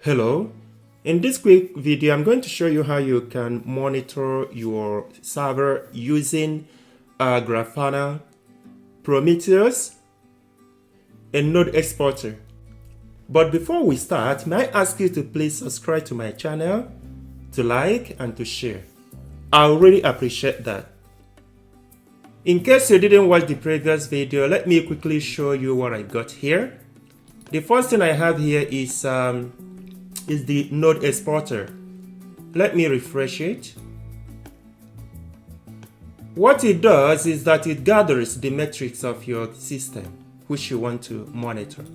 Hello, in this quick video I'm going to show you how you can monitor your server using Grafana, Prometheus, and Node Exporter. But before we start, may I ask you to please subscribe to my channel, to like and to share. I really appreciate that. In case you didn't watch the previous video, let me quickly show you what I got here. The first thing I have here is the Node Exporter. Let me refresh it. What it does is that it gathers the metrics of your system which you want to monitor.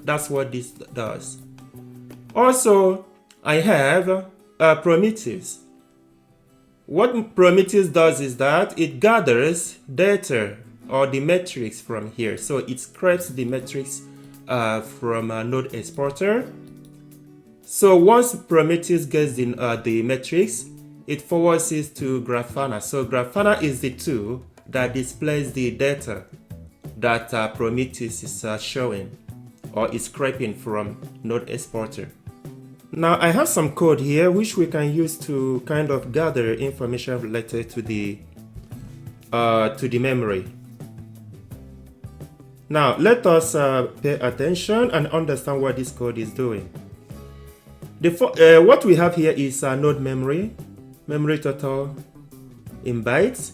That's what this does. Also, I have Prometheus. What Prometheus does is that it gathers data or the metrics from here. So it scrapes the metrics from Node Exporter. So once Prometheus gets the metrics, it forwards it to Grafana. So Grafana is the tool that displays the data that Prometheus is showing or is scraping from Node Exporter. Now I have some code here which we can use to kind of gather information related to the memory. Now let us pay attention and understand what this code is doing. What we have here is node memory total in bytes.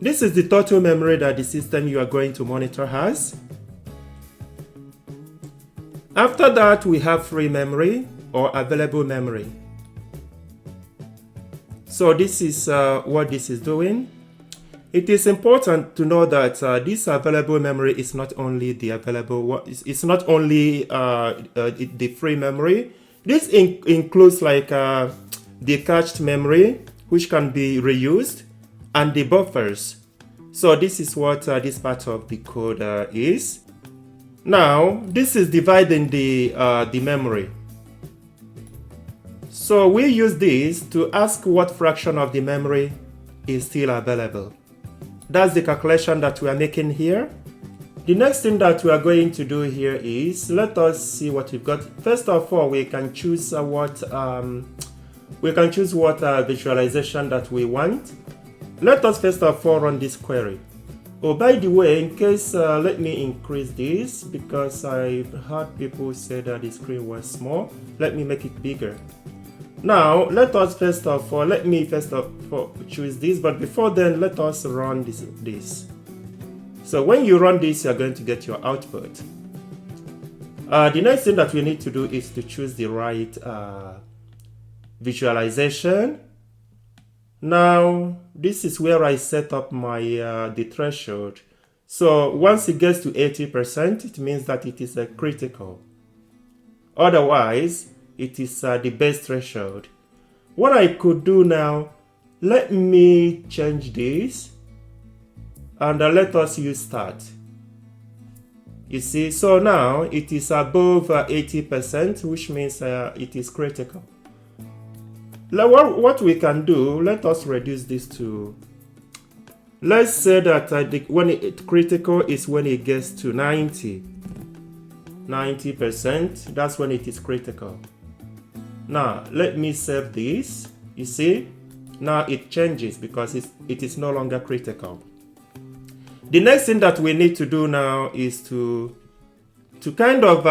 This is the total memory that the system you are going to monitor has. After that, we have free memory or available memory. So this is what this is doing. It is important to know that this available memory is not only the available. It's not only the free memory. This includes like the cached memory, which can be reused, and the buffers. So this is what this part of the code is. Now, this is dividing the memory. So we use this to ask what fraction of the memory is still available. That's the calculation that we are making here. The next thing that we are going to do here is, let us see what we've got. First of all, we can choose what visualization that we want. Let us first of all run this query. Oh, by the way, in case, let me increase this because I've heard people say that the screen was small. Let me make it bigger. Now, let me first of all choose this, but before then, let us run this. So when you run this, you're going to get your output. The next thing that we need to do is to choose the right visualization. Now, this is where I set up my the threshold. So once it gets to 80%, it means that it is critical. Otherwise, it is the base threshold. What I could do now, let me change this. And let us use start. You see, so now it is above 80%, which means it is critical. What we can do, let us reduce this to, let's say that when it's critical is when it gets to 90%, that's when it is critical. Now, let me save this. You see, now it changes because it is no longer critical. The next thing that we need to do now is to kind of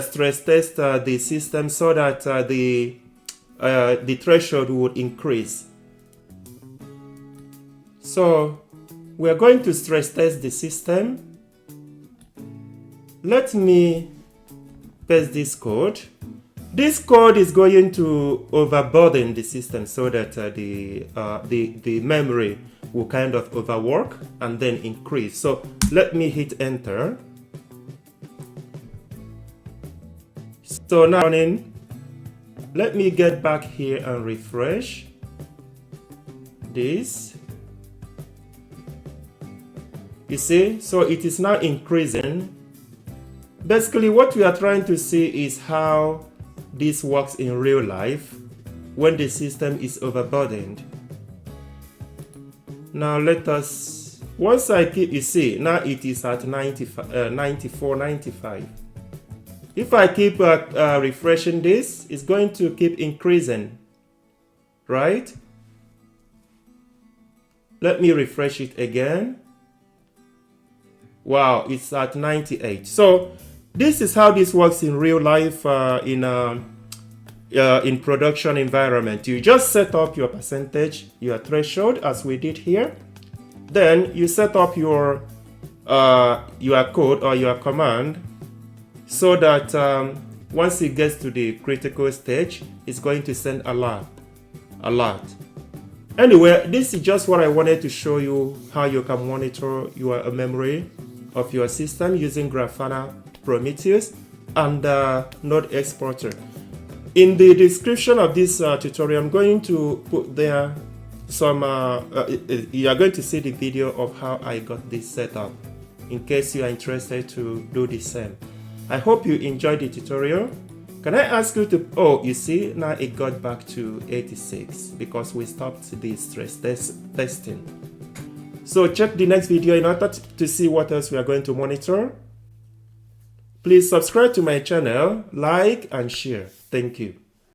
stress test the system so that the threshold would increase. So we are going to stress test the system. Let me paste this code. This code is going to overburden the system so that the memory will kind of overwork and then increase. So let me hit enter. So now let me get back here and refresh this. You see, so it is now increasing. Basically what we are trying to see is how this works in real life when the system is overburdened. Now let us, once I keep, you see, now it is at 94, 95. If I keep refreshing this, it's going to keep increasing, right? Let me refresh it again. Wow, it's at 98. So this is how this works in real life in production environment. You just set up your percentage, your threshold, as we did here. Then you set up your code or your command so that once it gets to the critical stage, it's going to send alert. Anyway, this is just what I wanted to show you, how you can monitor your memory of your system using Grafana, Prometheus, and Node Exporter. In the description of this tutorial, I'm going to put there some, you are going to see the video of how I got this set up, in case you are interested to do the same. I hope you enjoyed the tutorial. Can I ask you to, oh, you see, now it got back to 86 because we stopped the stress testing. So check the next video in order to see what else we are going to monitor. Please subscribe to my channel, like and share. Thank you.